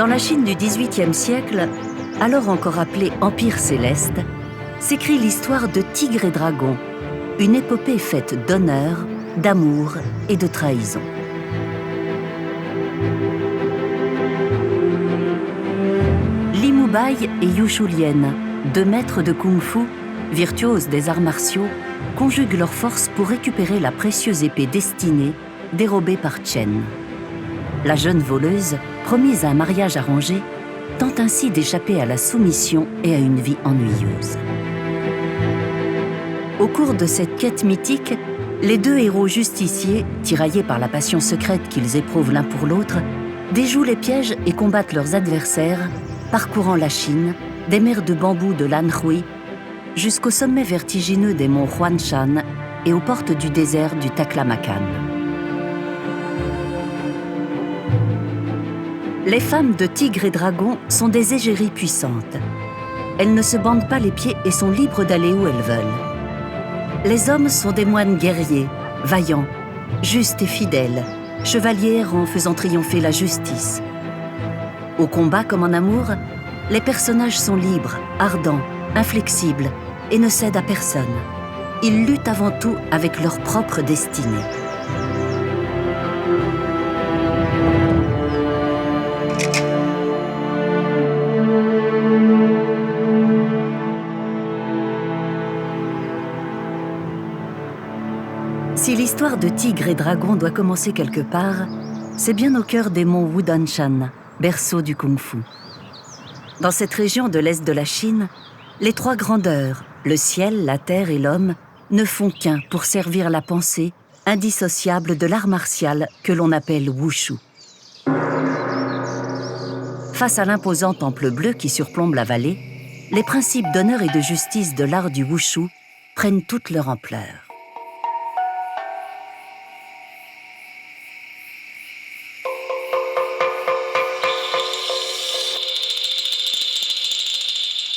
Dans la Chine du XVIIIe siècle, alors encore appelée Empire céleste, s'écrit l'histoire de Tigre et Dragon, une épopée faite d'honneur, d'amour et de trahison. Li Mubai et Yu Shulian, deux maîtres de kung-fu, virtuoses des arts martiaux, conjuguent leurs forces pour récupérer la précieuse épée destinée, dérobée par Chen. La jeune voleuse, promise à un mariage arrangé, tente ainsi d'échapper à la soumission et à une vie ennuyeuse. Au cours de cette quête mythique, les deux héros justiciers, tiraillés par la passion secrète qu'ils éprouvent l'un pour l'autre, déjouent les pièges et combattent leurs adversaires, parcourant la Chine, des mers de bambou de l'Anhui, jusqu'au sommet vertigineux des monts Huanshan et aux portes du désert du Taklamakan. Les femmes de Tigre et Dragon sont des égéries puissantes. Elles ne se bandent pas les pieds et sont libres d'aller où elles veulent. Les hommes sont des moines guerriers, vaillants, justes et fidèles, chevaliers errants faisant triompher la justice. Au combat comme en amour, les personnages sont libres, ardents, inflexibles et ne cèdent à personne. Ils luttent avant tout avec leur propre destinée. Si l'histoire de Tigre et Dragon doit commencer quelque part, c'est bien au cœur des monts Wudanshan, berceau du kung-fu. Dans cette région de l'est de la Chine, les trois grandeurs, le ciel, la terre et l'homme, ne font qu'un pour servir la pensée, indissociable de l'art martial que l'on appelle Wushu. Face à l'imposant temple bleu qui surplombe la vallée, les principes d'honneur et de justice de l'art du Wushu prennent toute leur ampleur.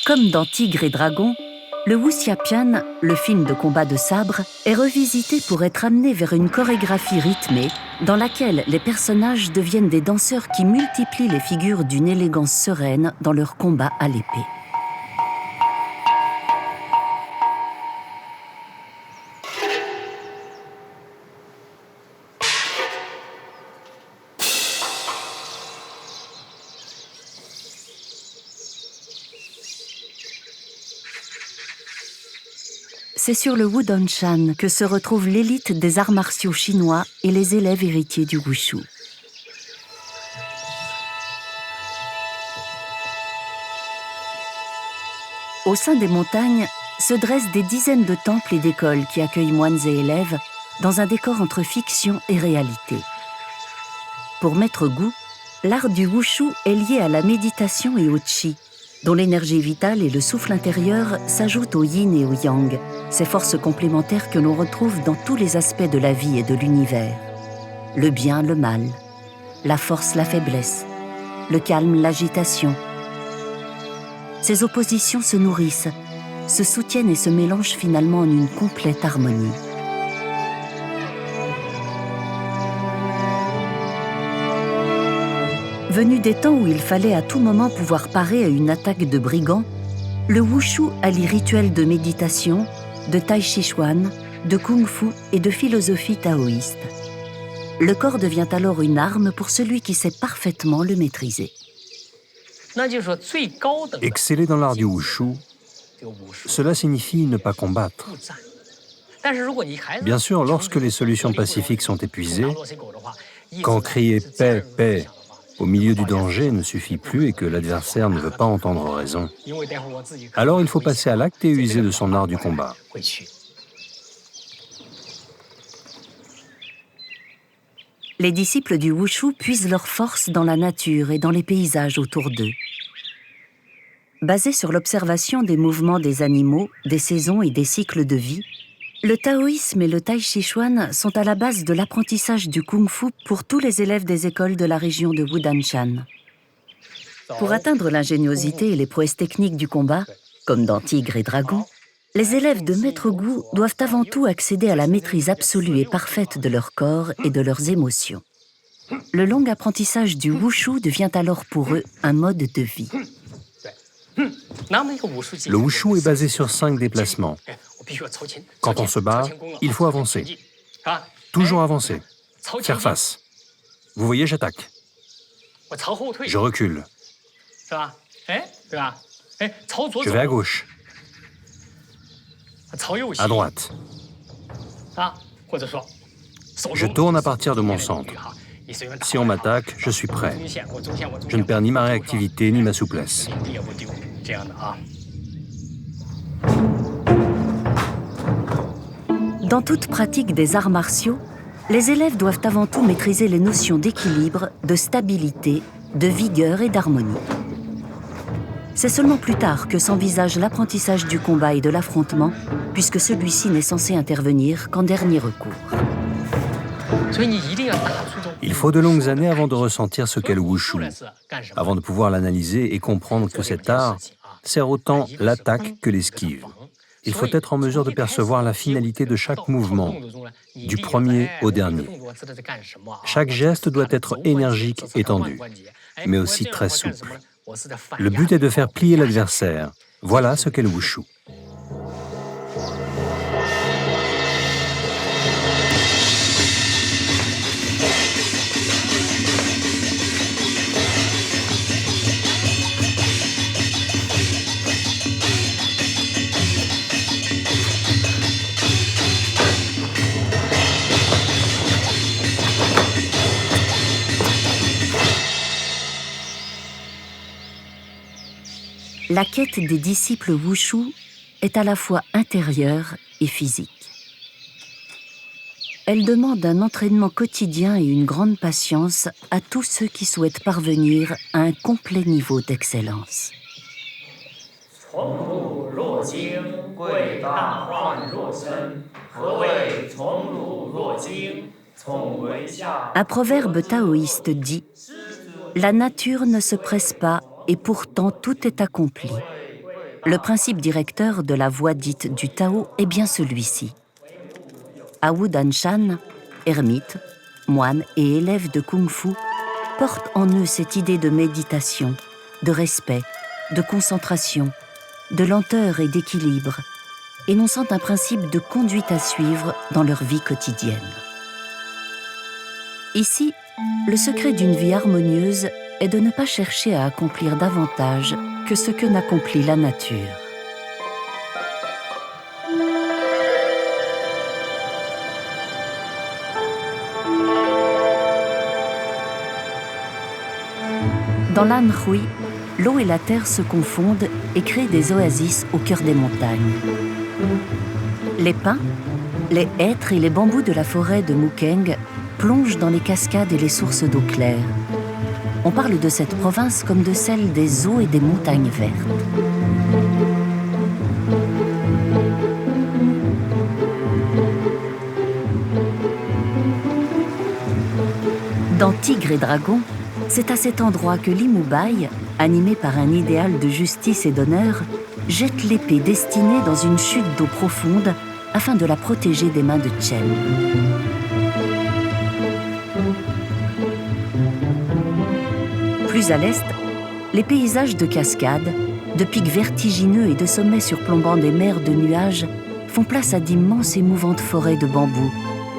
Comme dans Tigre et Dragon, le Wuxiapian, le film de combat de sabre, est revisité pour être amené vers une chorégraphie rythmée dans laquelle les personnages deviennent des danseurs qui multiplient les figures d'une élégance sereine dans leur combat à l'épée. C'est sur le Wudanshan que se retrouve l'élite des arts martiaux chinois et les élèves héritiers du Wushu. Au sein des montagnes se dressent des dizaines de temples et d'écoles qui accueillent moines et élèves dans un décor entre fiction et réalité. Pour Maître Gu, l'art du Wushu est lié à la méditation et au Qi, dont l'énergie vitale et le souffle intérieur s'ajoutent au yin et au yang, ces forces complémentaires que l'on retrouve dans tous les aspects de la vie et de l'univers. Le bien, le mal, la force, la faiblesse, le calme, l'agitation. Ces oppositions se nourrissent, se soutiennent et se mélangent finalement en une complète harmonie. Venu des temps où il fallait à tout moment pouvoir parer à une attaque de brigands, le Wushu allie rituels de méditation, de tai chi chuan, de kung-fu et de philosophie taoïste. Le corps devient alors une arme pour celui qui sait parfaitement le maîtriser. Exceller dans l'art du Wushu, cela signifie ne pas combattre. Bien sûr, lorsque les solutions pacifiques sont épuisées, quand crier « paix, paix » au milieu du danger ne suffit plus et que l'adversaire ne veut pas entendre raison, alors il faut passer à l'acte et user de son art du combat. Les disciples du Wushu puisent leur force dans la nature et dans les paysages autour d'eux. Basé sur l'observation des mouvements des animaux, des saisons et des cycles de vie, le taoïsme et le tai chi chuan sont à la base de l'apprentissage du kung-fu pour tous les élèves des écoles de la région de Wudanshan. Pour atteindre l'ingéniosité et les prouesses techniques du combat, comme dans Tigre et Dragon, les élèves de Maître Gu doivent avant tout accéder à la maîtrise absolue et parfaite de leur corps et de leurs émotions. le long apprentissage du wushu devient alors pour eux un mode de vie. Le wushu est basé sur 5 déplacements. Quand on se bat, il faut avancer. Toujours avancer. Faire face. Vous voyez, j'attaque. Je recule. Je vais à gauche. À droite. Je tourne à partir de mon centre. Si on m'attaque, je suis prêt. Je ne perds ni ma réactivité ni ma souplesse. Dans toute pratique des arts martiaux, les élèves doivent avant tout maîtriser les notions d'équilibre, de stabilité, de vigueur et d'harmonie. C'est seulement plus tard que s'envisage l'apprentissage du combat et de l'affrontement, puisque celui-ci n'est censé intervenir qu'en dernier recours. Il faut de longues années avant de ressentir ce qu'est le wushu, avant de pouvoir l'analyser et comprendre que cet art sert autant l'attaque que l'esquive. Il faut être en mesure de percevoir la finalité de chaque mouvement, du premier au dernier. Chaque geste doit être énergique et tendu, mais aussi très souple. Le but est de faire plier l'adversaire. Voilà ce qu'est le wushu. La quête des disciples wushu est à la fois intérieure et physique. Elle demande un entraînement quotidien et une grande patience à tous ceux qui souhaitent parvenir à un complet niveau d'excellence. Un proverbe taoïste dit « La nature ne se presse pas et pourtant tout est accompli ». Le principe directeur de la voie dite du Tao est bien celui-ci. Awu Danshan, ermite, moine et élève de kung-fu, portent en eux cette idée de méditation, de respect, de concentration, de lenteur et d'équilibre, énonçant un principe de conduite à suivre dans leur vie quotidienne. Ici, le secret d'une vie harmonieuse est de ne pas chercher à accomplir davantage que ce que n'accomplit la nature. Dans l'Anhui, l'eau et la terre se confondent et créent des oasis au cœur des montagnes. Les pins, les hêtres et les bambous de la forêt de Mukeng plongent dans les cascades et les sources d'eau claire. On parle de cette province comme de celle des eaux et des montagnes vertes. Dans Tigre et Dragon, c'est à cet endroit que Li Mubai, animé par un idéal de justice et d'honneur, jette l'épée destinée dans une chute d'eau profonde afin de la protéger des mains de Chen. Plus à l'est, les paysages de cascades, de pics vertigineux et de sommets surplombant des mers de nuages font place à d'immenses et mouvantes forêts de bambous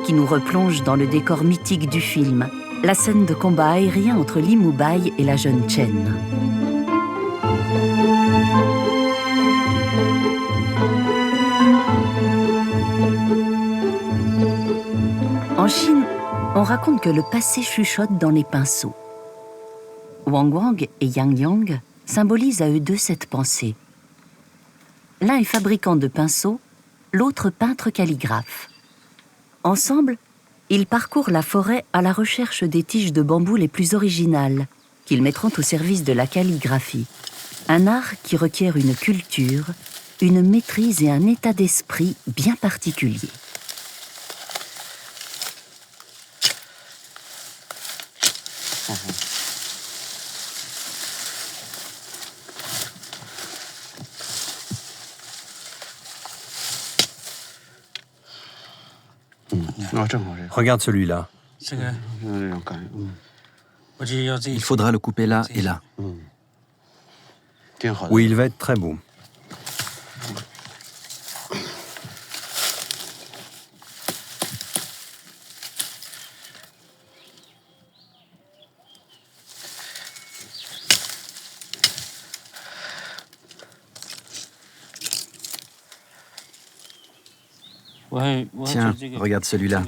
qui nous replongent dans le décor mythique du film, la scène de combat aérien entre Li Mubai et la jeune Chen. En Chine, on raconte que le passé chuchote dans les pinceaux. Wang Wang et Yang Yang symbolisent à eux deux cette pensée. L'un est fabricant de pinceaux, l'autre peintre calligraphe. Ensemble, ils parcourent la forêt à la recherche des tiges de bambou les plus originales, qu'ils mettront au service de la calligraphie. Un art qui requiert une culture, une maîtrise et un état d'esprit bien particuliers. Regarde celui-là. Il faudra le couper là et là. Oui, il va être très beau. Tiens, regarde celui-là.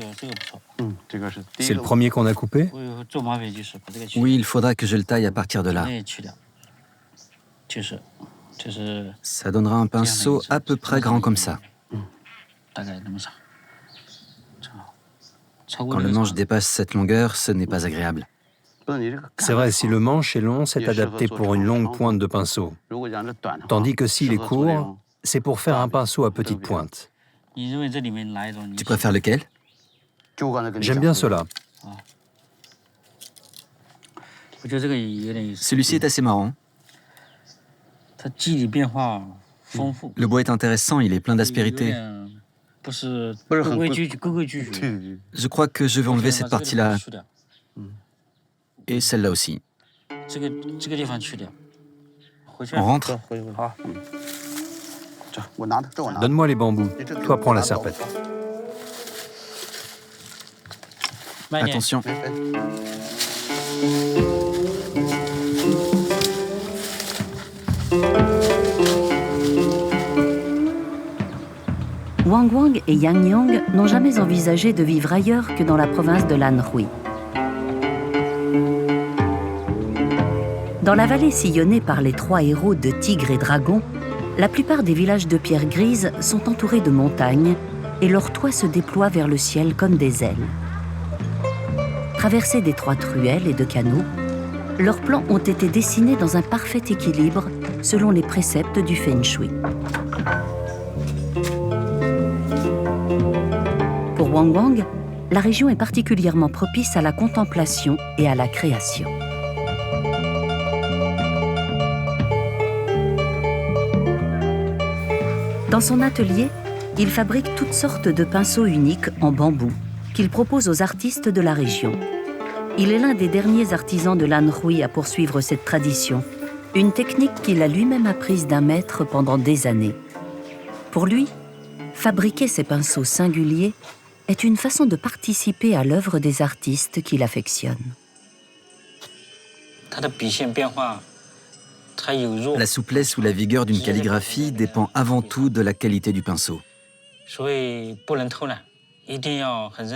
C'est le premier qu'on a coupé? Oui, il faudra que je le taille à partir de là. Ça donnera un pinceau à peu près grand comme ça. Quand le manche dépasse cette longueur, ce n'est pas agréable. C'est vrai, si le manche est long, c'est adapté pour une longue pointe de pinceau. Tandis que s'il est court, c'est pour faire un pinceau à petite pointe. Tu préfères lequel? J'aime bien cela. Celui-ci est assez marrant. Le bois est intéressant, il est plein d'aspérité. Je crois que je vais enlever cette partie-là. Et celle-là aussi. On rentre? Donne-moi les bambous. Toi, prends la serpette. Attention. Wang Wang et Yang Yang n'ont jamais envisagé de vivre ailleurs que dans la province de l'Anhui. Dans la vallée sillonnée par les 3 héros de Tigre et Dragon, la plupart des villages de pierre grise sont entourés de montagnes et leurs toits se déploient vers le ciel comme des ailes. Traversés d'étroites ruelles et de canaux, leurs plans ont été dessinés dans un parfait équilibre selon les préceptes du Feng Shui. Pour Wang Wang, la région est particulièrement propice à la contemplation et à la création. Dans son atelier, il fabrique toutes sortes de pinceaux uniques en bambou qu'il propose aux artistes de la région. Il est l'un des derniers artisans de l'Anhui à poursuivre cette tradition, une technique qu'il a lui-même apprise d'un maître pendant des années. Pour lui, fabriquer ces pinceaux singuliers est une façon de participer à l'œuvre des artistes qu'il affectionne. La souplesse ou la vigueur d'une calligraphie dépend avant tout de la qualité du pinceau.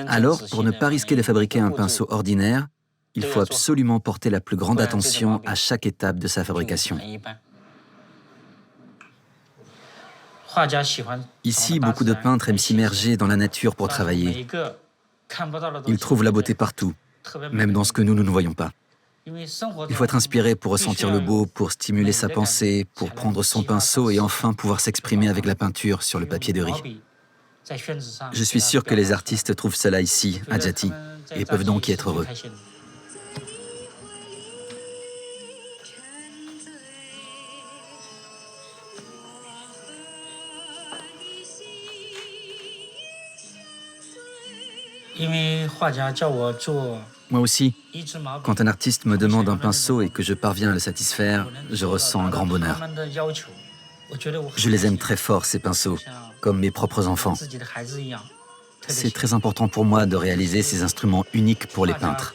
Alors, pour ne pas risquer de fabriquer un pinceau ordinaire, il faut absolument porter la plus grande attention à chaque étape de sa fabrication. Ici, beaucoup de peintres aiment s'immerger dans la nature pour travailler. Ils trouvent la beauté partout, même dans ce que nous ne voyons pas. Il faut être inspiré pour ressentir le beau, pour stimuler sa pensée, pour prendre son pinceau et enfin pouvoir s'exprimer avec la peinture sur le papier de riz. Je suis sûr que les artistes trouvent cela ici, à Jati, et peuvent donc y être heureux. Moi aussi, quand un artiste me demande un pinceau et que je parviens à le satisfaire, je ressens un grand bonheur. Je les aime très fort, ces pinceaux, comme mes propres enfants. C'est très important pour moi de réaliser ces instruments uniques pour les peintres.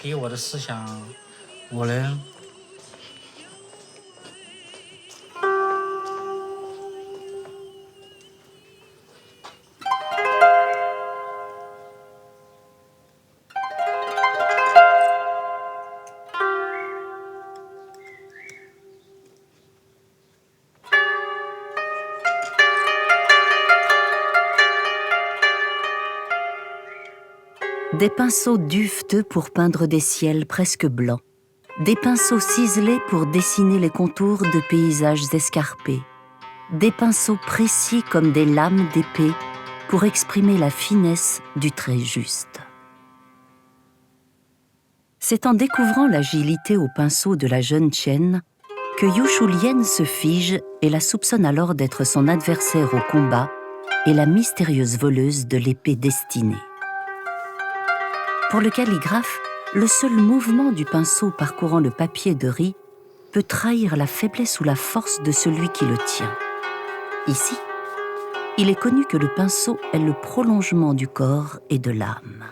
Des pinceaux duveteux pour peindre des ciels presque blancs. Des pinceaux ciselés pour dessiner les contours de paysages escarpés. Des pinceaux précis comme des lames d'épée pour exprimer la finesse du trait juste. C'est en découvrant l'agilité au pinceau de la jeune Chen que Yu Shulien se fige et la soupçonne alors d'être son adversaire au combat et la mystérieuse voleuse de l'épée destinée. Pour le calligraphe, le seul mouvement du pinceau parcourant le papier de riz peut trahir la faiblesse ou la force de celui qui le tient. Ici, il est connu que le pinceau est le prolongement du corps et de l'âme.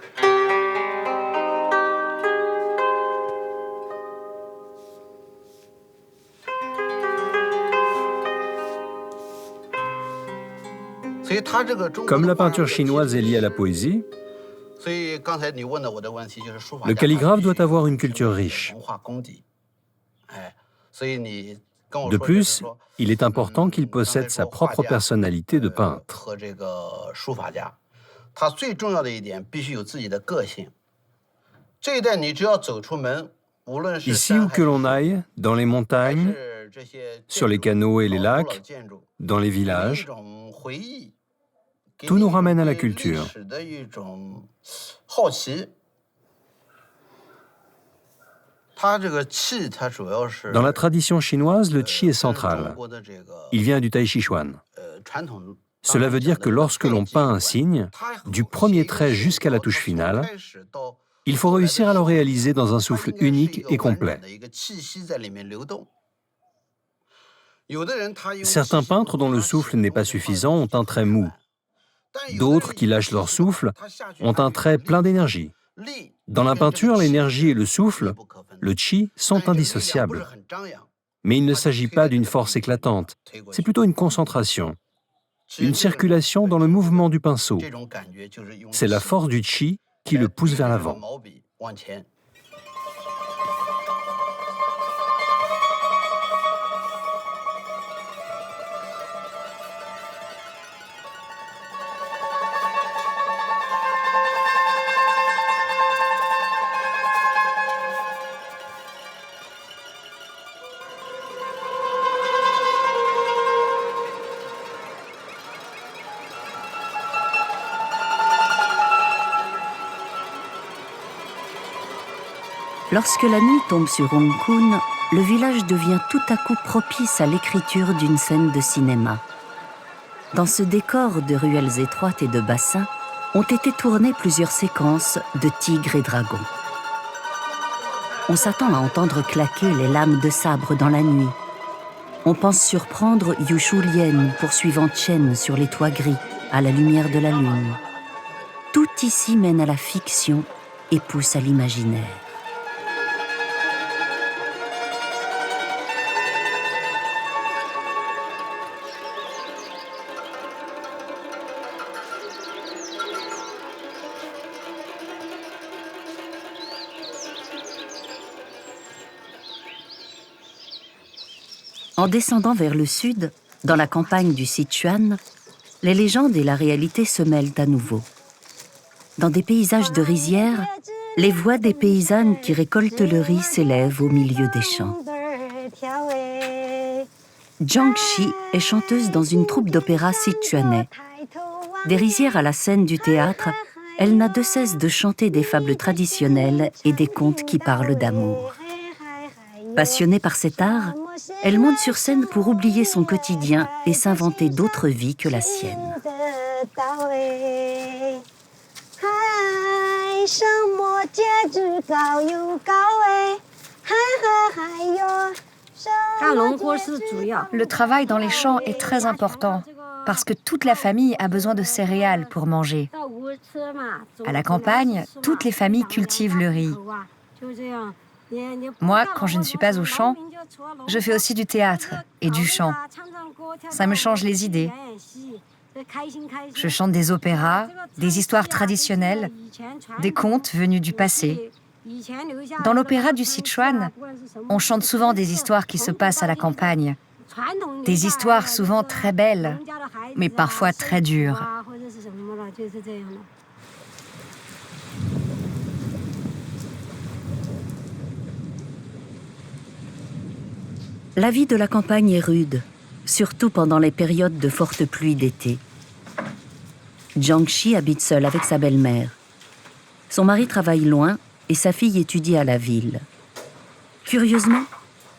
Comme la peinture chinoise est liée à la poésie, le calligraphe doit avoir une culture riche. De plus, il est important qu'il possède sa propre personnalité de peintre. Ici où que l'on aille, dans les montagnes, sur les canaux et les lacs, dans les villages, tout nous ramène à la culture. Dans la tradition chinoise, le qi est central. Il vient du tai chi chuan. Cela veut dire que lorsque l'on peint un signe, du premier trait jusqu'à la touche finale, il faut réussir à le réaliser dans un souffle unique et complet. Certains peintres dont le souffle n'est pas suffisant ont un trait mou. D'autres qui lâchent leur souffle ont un trait plein d'énergie. Dans la peinture, l'énergie et le souffle, le qi, sont indissociables. Mais il ne s'agit pas d'une force éclatante, c'est plutôt une concentration, une circulation dans le mouvement du pinceau. C'est la force du qi qui le pousse vers l'avant. Lorsque la nuit tombe sur Hong Kong, le village devient tout à coup propice à l'écriture d'une scène de cinéma. Dans ce décor de ruelles étroites et de bassins, ont été tournées plusieurs séquences de tigres et dragons. On s'attend à entendre claquer les lames de sabre dans la nuit. On pense surprendre Yu Shulien poursuivant Chen sur les toits gris, à la lumière de la lune. Tout ici mène à la fiction et pousse à l'imaginaire. En descendant vers le sud, dans la campagne du Sichuan, les légendes et la réalité se mêlent à nouveau. Dans des paysages de rizières, les voix des paysannes qui récoltent le riz s'élèvent au milieu des champs. Jiang Xi est chanteuse dans une troupe d'opéra sichuanais. Des rizières à la scène du théâtre, elle n'a de cesse de chanter des fables traditionnelles et des contes qui parlent d'amour. Passionnée par cet art, elle monte sur scène pour oublier son quotidien et s'inventer d'autres vies que la sienne. Le travail dans les champs est très important parce que toute la famille a besoin de céréales pour manger. À la campagne, toutes les familles cultivent le riz. Moi, quand je ne suis pas au champ, je fais aussi du théâtre et du chant. Ça me change les idées. Je chante des opéras, des histoires traditionnelles, des contes venus du passé. Dans l'opéra du Sichuan, on chante souvent des histoires qui se passent à la campagne. Des histoires souvent très belles, mais parfois très dures. La vie de la campagne est rude, surtout pendant les périodes de fortes pluies d'été. Jiang Xi habite seule avec sa belle-mère. Son mari travaille loin et sa fille étudie à la ville. Curieusement,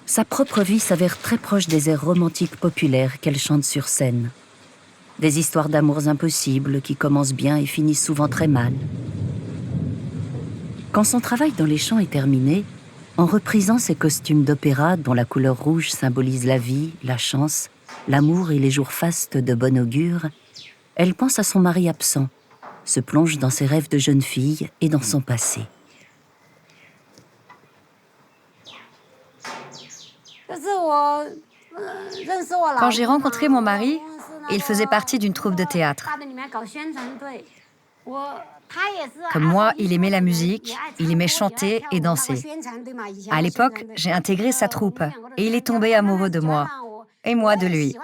sa propre vie s'avère très proche des airs romantiques populaires qu'elle chante sur scène. Des histoires d'amours impossibles qui commencent bien et finissent souvent très mal. Quand son travail dans les champs est terminé, en reprisant ses costumes d'opéra dont la couleur rouge symbolise la vie, la chance, l'amour et les jours fastes de bon augure, elle pense à son mari absent, se plonge dans ses rêves de jeune fille et dans son passé. Quand j'ai rencontré mon mari, il faisait partie d'une troupe de théâtre. Comme moi, il aimait la musique, il aimait chanter et danser. À l'époque, j'ai intégré sa troupe et il est tombé amoureux de moi, et moi de lui.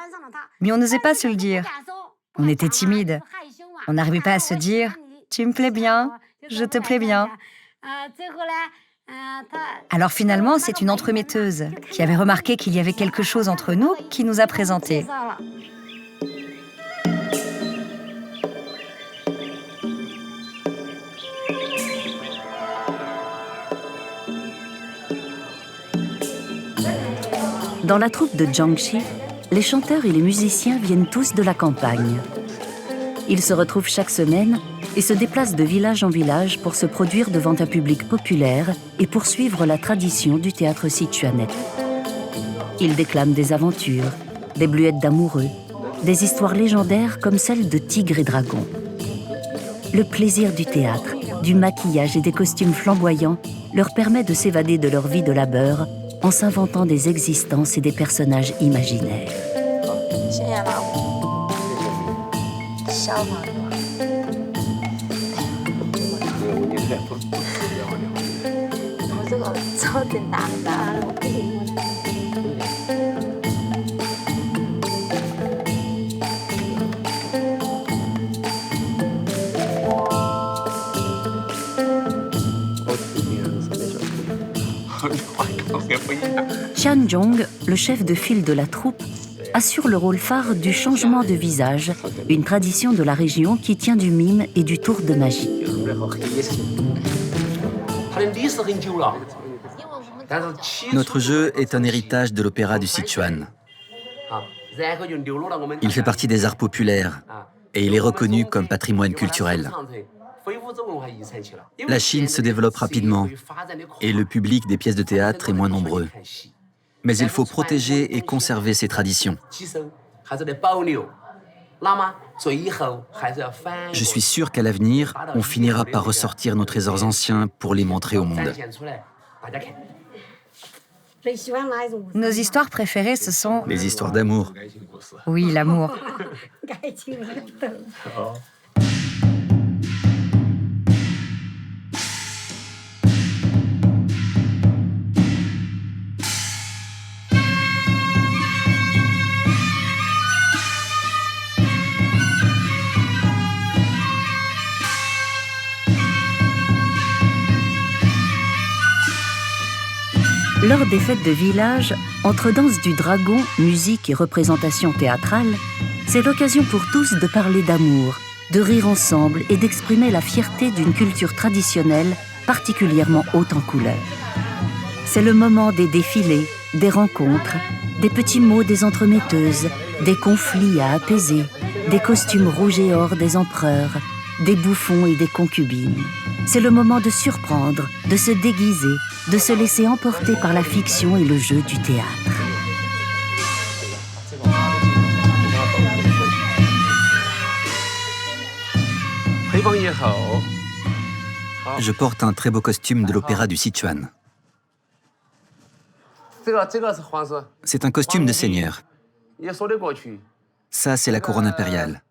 Mais on n'osait pas se le dire. On était timides. On n'arrivait pas à se dire « Tu me plais bien, je te plais bien ». Alors finalement, c'est une entremetteuse qui avait remarqué qu'il y avait quelque chose entre nous qui nous a présentés. Dans la troupe de Jiangxi, les chanteurs et les musiciens viennent tous de la campagne. Ils se retrouvent chaque semaine et se déplacent de village en village pour se produire devant un public populaire et poursuivre la tradition du théâtre sichuanais. Ils déclament des aventures, des bluettes d'amoureux, des histoires légendaires comme celle de Tigre et Dragon. Le plaisir du théâtre, du maquillage et des costumes flamboyants leur permet de s'évader de leur vie de labeur en s'inventant des existences et des personnages imaginaires. Qian Zhong, le chef de file de la troupe, assure le rôle phare du changement de visage, une tradition de la région qui tient du mime et du tour de magie. Notre jeu est un héritage de l'opéra du Sichuan. Il fait partie des arts populaires et il est reconnu comme patrimoine culturel. La Chine se développe rapidement et le public des pièces de théâtre est moins nombreux. Mais il faut protéger et conserver ces traditions. Je suis sûr qu'à l'avenir, on finira par ressortir nos trésors anciens pour les montrer au monde. Nos histoires préférées, ce sont... Les histoires d'amour. Oui, l'amour. Lors des fêtes de village, entre danse du dragon, musique et représentation théâtrale, c'est l'occasion pour tous de parler d'amour, de rire ensemble et d'exprimer la fierté d'une culture traditionnelle particulièrement haute en couleurs. C'est le moment des défilés, des rencontres, des petits mots des entremetteuses, des conflits à apaiser, des costumes rouges et or des empereurs, des bouffons et des concubines. C'est le moment de surprendre, de se déguiser, de se laisser emporter par la fiction et le jeu du théâtre. Je porte un très beau costume de l'opéra du Sichuan. C'est un costume de seigneur. Ça, c'est la couronne impériale.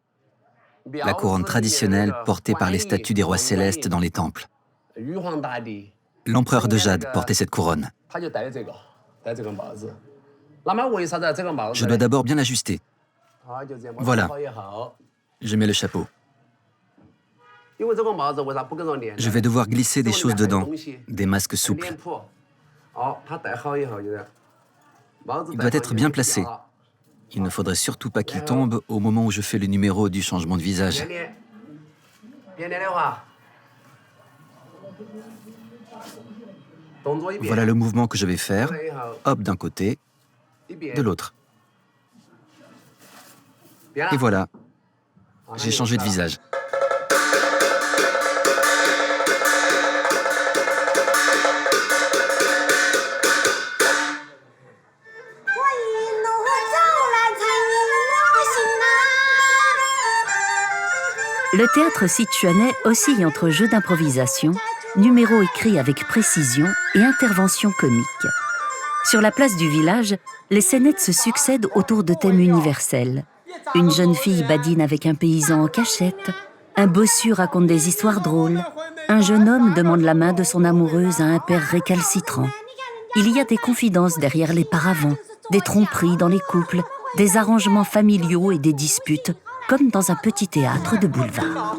La couronne traditionnelle portée par les statues des rois célestes dans les temples. L'empereur de Jade portait cette couronne. Je dois d'abord bien l'ajuster. Voilà. Je mets le chapeau. Je vais devoir glisser des choses dedans, des masques souples. Il doit être bien placé. Il ne faudrait surtout pas qu'il tombe au moment où je fais le numéro du changement de visage. Voilà le mouvement que je vais faire. Hop d'un côté, de l'autre. Et voilà, j'ai changé de visage. Le théâtre sichuanais oscille entre jeux d'improvisation, numéros écrits avec précision et interventions comiques. Sur la place du village, les scénettes se succèdent autour de thèmes universels. Une jeune fille badine avec un paysan en cachette, un bossu raconte des histoires drôles, un jeune homme demande la main de son amoureuse à un père récalcitrant. Il y a des confidences derrière les paravents, des tromperies dans les couples, des arrangements familiaux et des disputes, comme dans un petit théâtre de boulevard.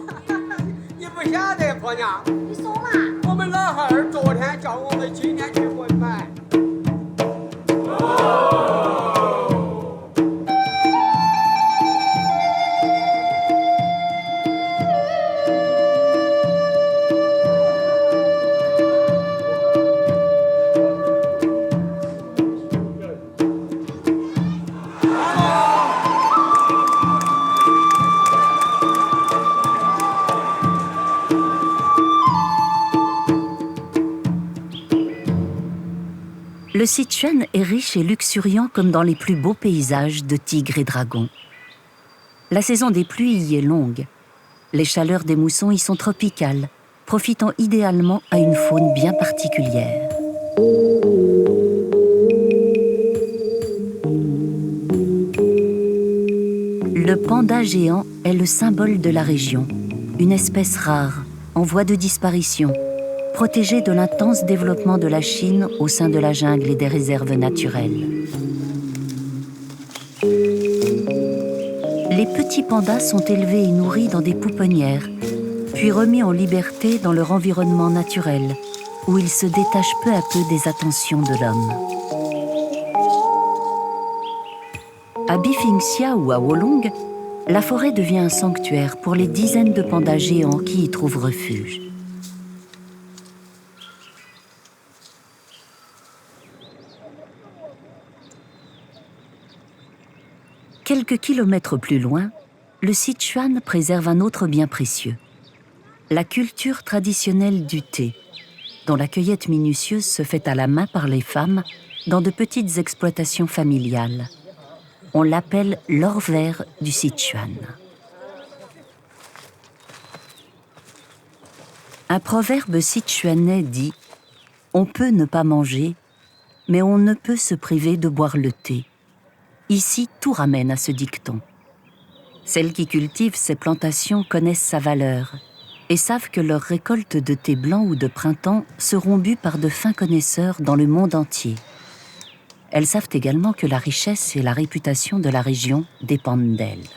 Le Sichuan est riche et luxuriant comme dans les plus beaux paysages de tigres et dragons. La saison des pluies y est longue. Les chaleurs des moussons y sont tropicales, profitant idéalement à une faune bien particulière. Le panda géant est le symbole de la région, une espèce rare, en voie de disparition, protégée de l'intense développement de la Chine au sein de la jungle et des réserves naturelles. Les petits pandas sont élevés et nourris dans des pouponnières, puis remis en liberté dans leur environnement naturel, où ils se détachent peu à peu des attentions de l'homme. À Bifingxia ou à Wolong, la forêt devient un sanctuaire pour les dizaines de pandas géants qui y trouvent refuge. Quelques kilomètres plus loin, le Sichuan préserve un autre bien précieux, la culture traditionnelle du thé, dont la cueillette minutieuse se fait à la main par les femmes dans de petites exploitations familiales. On l'appelle l'or vert du Sichuan. Un proverbe sichuanais dit « On peut ne pas manger, mais on ne peut se priver de boire le thé ». Ici, tout ramène à ce dicton. Celles qui cultivent ces plantations connaissent sa valeur et savent que leurs récoltes de thé blanc ou de printemps seront bues par de fins connaisseurs dans le monde entier. Elles savent également que la richesse et la réputation de la région dépendent d'elles.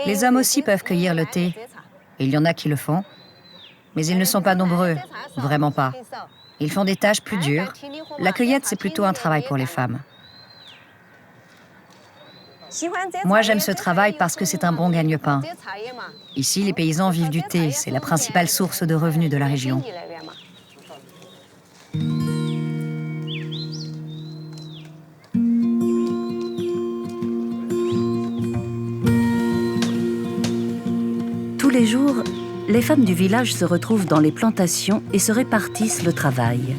Les hommes aussi peuvent cueillir le thé. Il y en a qui le font, mais ils ne sont pas nombreux, vraiment pas. Ils font des tâches plus dures. La cueillette, c'est plutôt un travail pour les femmes. Moi, j'aime ce travail parce que c'est un bon gagne-pain. Ici, les paysans vivent du thé. C'est la principale source de revenus de la région. Tous les jours, les femmes du village se retrouvent dans les plantations et se répartissent le travail.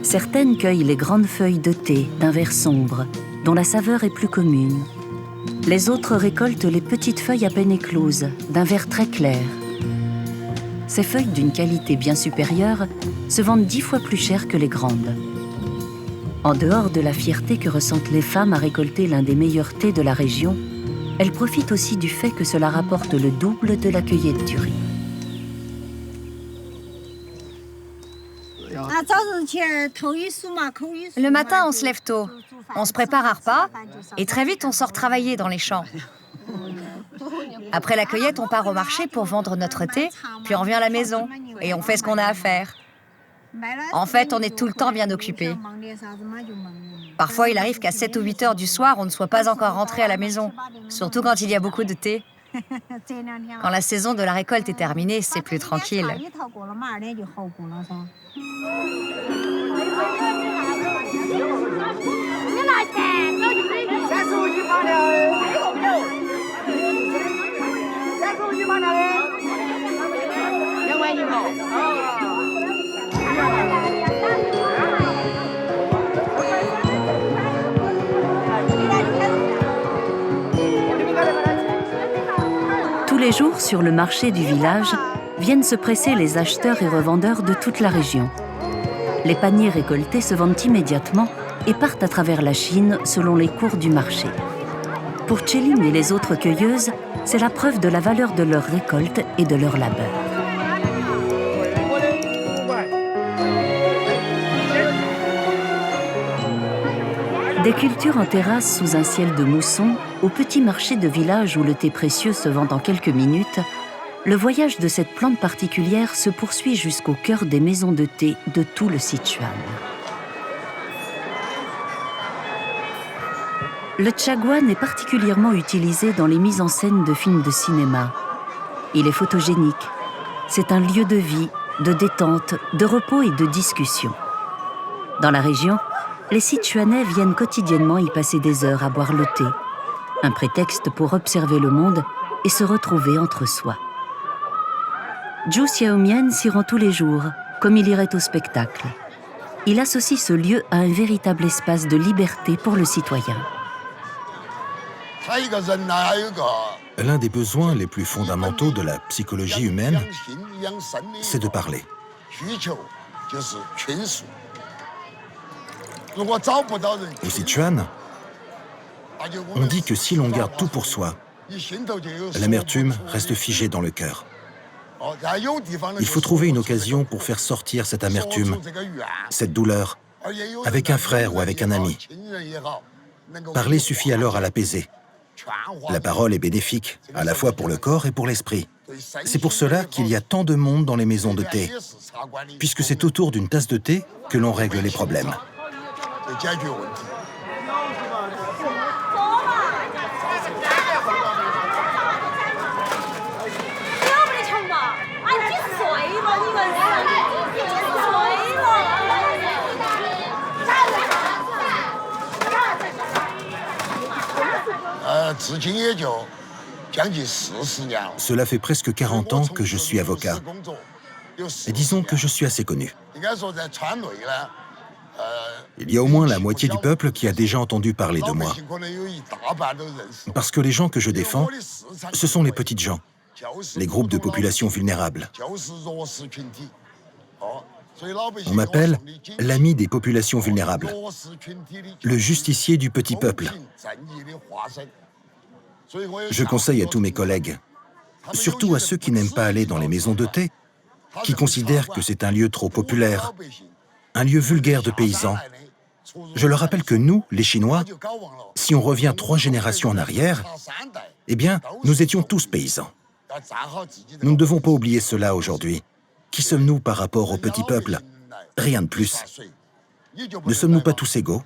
Certaines cueillent les grandes feuilles de thé d'un vert sombre, dont la saveur est plus commune. Les autres récoltent les petites feuilles à peine écloses, d'un vert très clair. Ces feuilles d'une qualité bien supérieure se vendent 10 fois plus cher que les grandes. En dehors de la fierté que ressentent les femmes à récolter l'un des meilleurs thés de la région, elles profitent aussi du fait que cela rapporte le double de la cueillette du riz. Le matin, on se lève tôt. On se prépare un repas et très vite, on sort travailler dans les champs. Après la cueillette, on part au marché pour vendre notre thé, puis on revient à la maison et on fait ce qu'on a à faire. En fait, on est tout le temps bien occupés. Parfois, il arrive qu'à 7 ou 8 heures du soir, on ne soit pas encore rentré à la maison, surtout quand il y a beaucoup de thé. Quand la saison de la récolte est terminée, c'est plus tranquille. ces jours, sur le marché du village, viennent se presser les acheteurs et revendeurs de toute la région. Les paniers récoltés se vendent immédiatement et partent à travers la Chine selon les cours du marché. Pour Chéline et les autres cueilleuses, c'est la preuve de la valeur de leur récolte et de leur labeur. Des cultures en terrasse sous un ciel de mousson, au petit marché de village où le thé précieux se vend en quelques minutes, le voyage de cette plante particulière se poursuit jusqu'au cœur des maisons de thé de tout le Sichuan. Le chaguan est particulièrement utilisé dans les mises en scène de films de cinéma. Il est photogénique. C'est un lieu de vie, de détente, de repos et de discussion. Dans la région, les Sichuanais viennent quotidiennement y passer des heures à boire le thé, un prétexte pour observer le monde et se retrouver entre soi. Zhu Xiaomian s'y rend tous les jours, comme il irait au spectacle. Il associe ce lieu à un véritable espace de liberté pour le citoyen. L'un des besoins les plus fondamentaux de la psychologie humaine, c'est de parler. Au Sichuan, on dit que si l'on garde tout pour soi, l'amertume reste figée dans le cœur. Il faut trouver une occasion pour faire sortir cette amertume, cette douleur, avec un frère ou avec un ami. Parler suffit alors à l'apaiser. La parole est bénéfique, à la fois pour le corps et pour l'esprit. C'est pour cela qu'il y a tant de monde dans les maisons de thé, puisque c'est autour d'une tasse de thé que l'on règle les problèmes. Cela fait presque 40 ans que je suis avocat. Et disons que je suis assez connu. Il y a au moins la moitié du peuple qui a déjà entendu parler de moi. Parce que les gens que je défends, ce sont les petites gens, les groupes de population vulnérables. On m'appelle l'ami des populations vulnérables, le justicier du petit peuple. Je conseille à tous mes collègues, surtout à ceux qui n'aiment pas aller dans les maisons de thé, qui considèrent que c'est un lieu trop populaire, un lieu vulgaire de paysans. Je leur rappelle que nous, les Chinois, si on revient 3 générations en arrière, eh bien, nous étions tous paysans. Nous ne devons pas oublier cela aujourd'hui. Qui sommes-nous par rapport au petit peuple? Rien de plus. Ne sommes-nous pas tous égaux?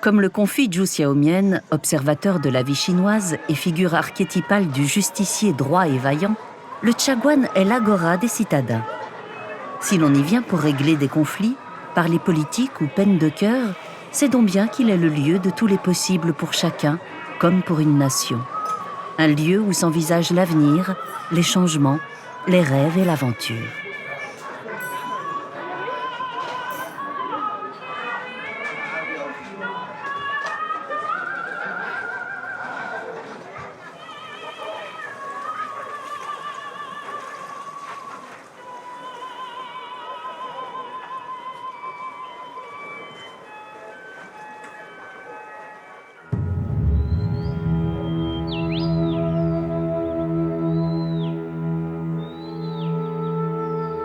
Comme le confie Zhu Xiaomian, observateur de la vie chinoise et figure archétypale du justicier droit et vaillant, le chaguan est l'agora des citadins. Si l'on y vient pour régler des conflits, parler politique ou peine de cœur, c'est donc bien qu'il est le lieu de tous les possibles pour chacun, comme pour une nation. Un lieu où s'envisage l'avenir, les changements, les rêves et l'aventure.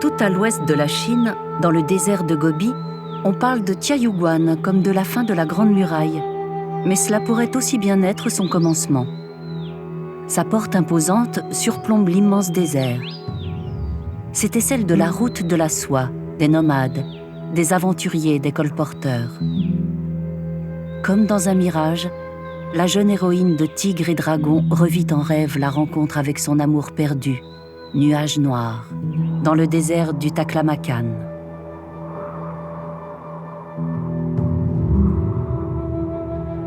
Tout à l'ouest de la Chine, dans le désert de Gobi, on parle de Tianyuguan comme de la fin de la Grande Muraille. Mais cela pourrait aussi bien être son commencement. Sa porte imposante surplombe l'immense désert. C'était celle de la route de la soie, des nomades, des aventuriers, des colporteurs. Comme dans un mirage, la jeune héroïne de Tigre et Dragon revit en rêve la rencontre avec son amour perdu, nuage noir, dans le désert du Taklamakan.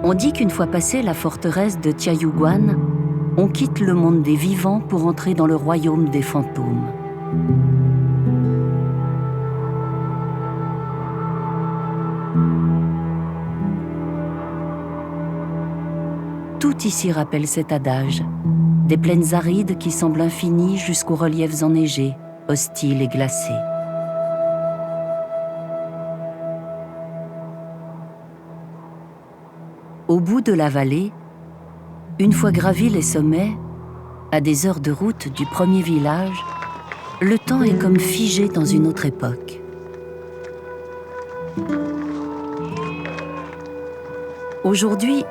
On dit qu'une fois passée la forteresse de Tianyuguan, on quitte le monde des vivants pour entrer dans le royaume des fantômes. Tout ici rappelle cet adage. Des plaines arides qui semblent infinies jusqu'aux reliefs enneigés, hostiles et glacés. Au bout de la vallée, une fois gravis les sommets, à des heures de route du premier village, le temps est comme figé dans une autre époque. Aujourd'hui,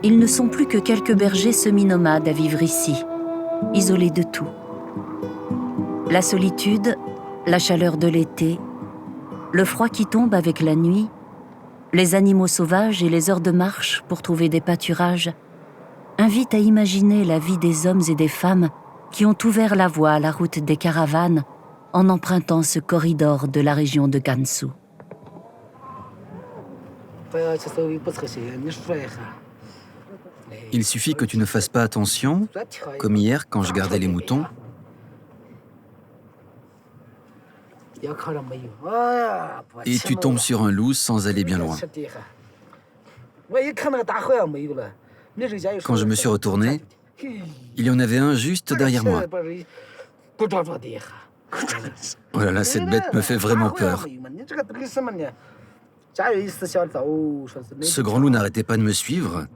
ils ne sont plus que quelques bergers semi-nomades à vivre ici, isolés de tout. La solitude, la chaleur de l'été, le froid qui tombe avec la nuit, les animaux sauvages et les heures de marche pour trouver des pâturages invitent à imaginer la vie des hommes et des femmes qui ont ouvert la voie à la route des caravanes en empruntant ce corridor de la région de Gansu. Il suffit que tu ne fasses pas attention, comme hier quand je gardais les moutons. Et tu tombes sur un loup sans aller bien loin. Quand je me suis retourné, il y en avait un juste derrière moi. Oh là là, cette bête me fait vraiment peur. Ce grand loup n'arrêtait pas de me suivre.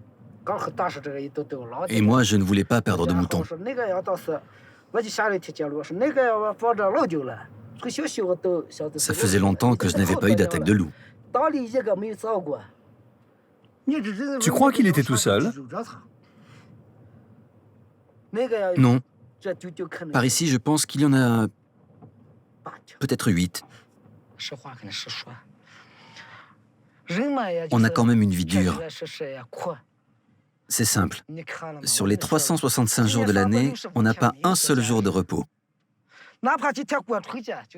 Et moi, je ne voulais pas perdre de moutons. Ça faisait longtemps que je n'avais pas eu d'attaque de loup. Tu crois qu'il était tout seul? Non. Par ici, je pense qu'il y en a peut-être 8. On a quand même une vie dure. C'est simple. Sur les 365 jours de l'année, on n'a pas un seul jour de repos.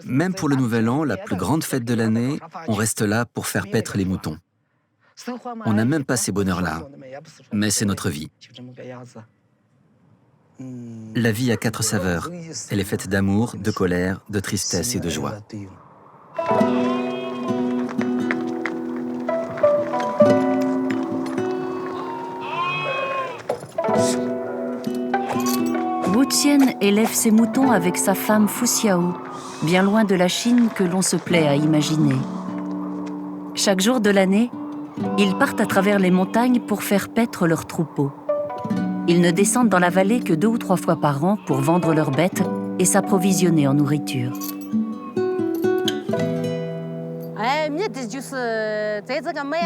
Même pour le Nouvel An, la plus grande fête de l'année, on reste là pour faire paître les moutons. On n'a même pas ces bonheurs-là, mais c'est notre vie. La vie a 4 saveurs. Elle est faite d'amour, de colère, de tristesse et de joie. Wu Qian élève ses moutons avec sa femme Fu Xiao, bien loin de la Chine que l'on se plaît à imaginer. Chaque jour de l'année, ils partent à travers les montagnes pour faire paître leurs troupeaux. Ils ne descendent dans la vallée que 2 ou 3 fois par an pour vendre leurs bêtes et s'approvisionner en nourriture.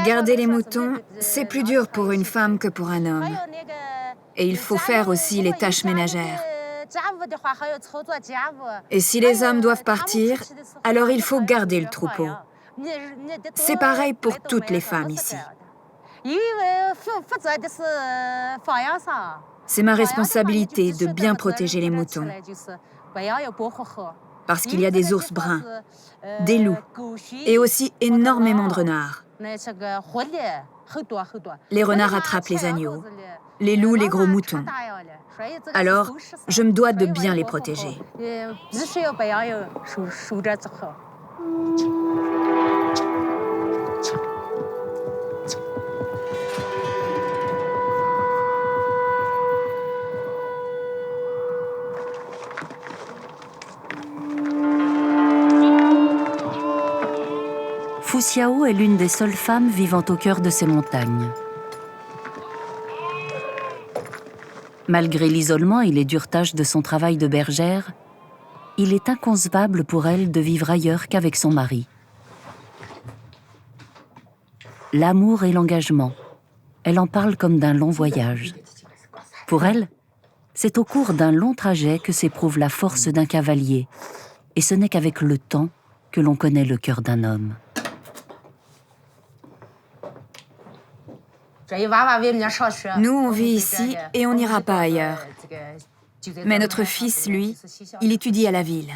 Garder les moutons, c'est plus dur pour une femme que pour un homme. Et il faut faire aussi les tâches ménagères. Et si les hommes doivent partir, alors il faut garder le troupeau. C'est pareil pour toutes les femmes ici. C'est ma responsabilité de bien protéger les moutons. Parce qu'il y a des ours bruns, des loups et aussi énormément de renards. Les renards attrapent les agneaux, les loups les gros moutons. Alors, je me dois de bien les protéger. Fu Xiao est l'une des seules femmes vivant au cœur de ces montagnes. Malgré l'isolement et les dures tâches de son travail de bergère, il est inconcevable pour elle de vivre ailleurs qu'avec son mari. L'amour et l'engagement, elle en parle comme d'un long voyage. Pour elle, c'est au cours d'un long trajet que s'éprouve la force d'un cavalier, et ce n'est qu'avec le temps que l'on connaît le cœur d'un homme. Nous, on vit ici et on n'ira pas ailleurs. Mais notre fils, lui, il étudie à la ville.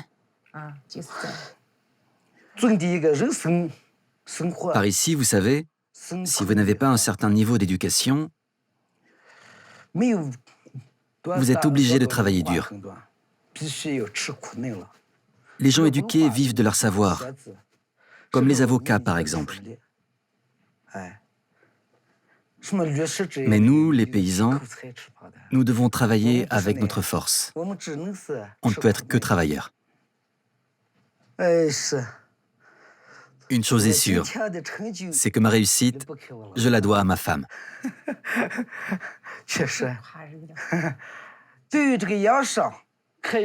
Par ici, vous savez, si vous n'avez pas un certain niveau d'éducation, vous êtes obligé de travailler dur. Les gens éduqués vivent de leur savoir, comme les avocats par exemple. Mais nous, les paysans, nous devons travailler avec notre force. On ne peut être que travailleurs. Une chose est sûre, c'est que ma réussite, je la dois à ma femme.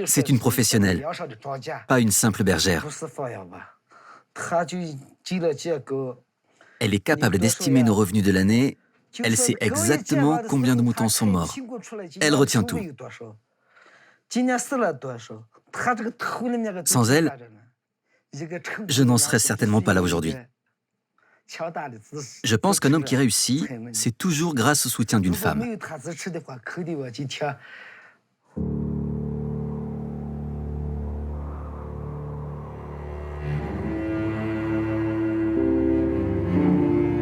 C'est une professionnelle, pas une simple bergère. Elle est capable d'estimer nos revenus de l'année. Elle sait exactement combien de moutons sont morts. Elle retient tout. Sans elle, je n'en serais certainement pas là aujourd'hui. Je pense qu'un homme qui réussit, c'est toujours grâce au soutien d'une femme.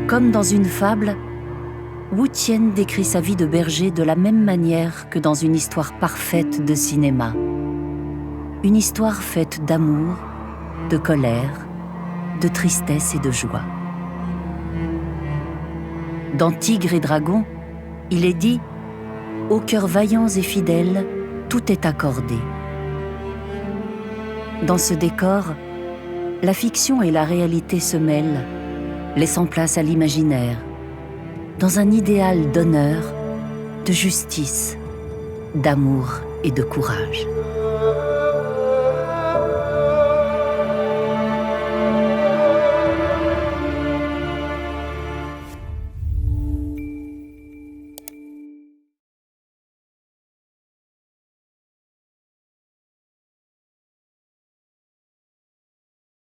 Comme dans une fable, Wu Tian décrit sa vie de berger de la même manière que dans une histoire parfaite de cinéma. Une histoire faite d'amour, de colère, de tristesse et de joie. Dans Tigre et Dragon, il est dit « Aux cœurs vaillants et fidèles, tout est accordé ». Dans ce décor, la fiction et la réalité se mêlent, laissant place à l'imaginaire, dans un idéal d'honneur, de justice, d'amour et de courage.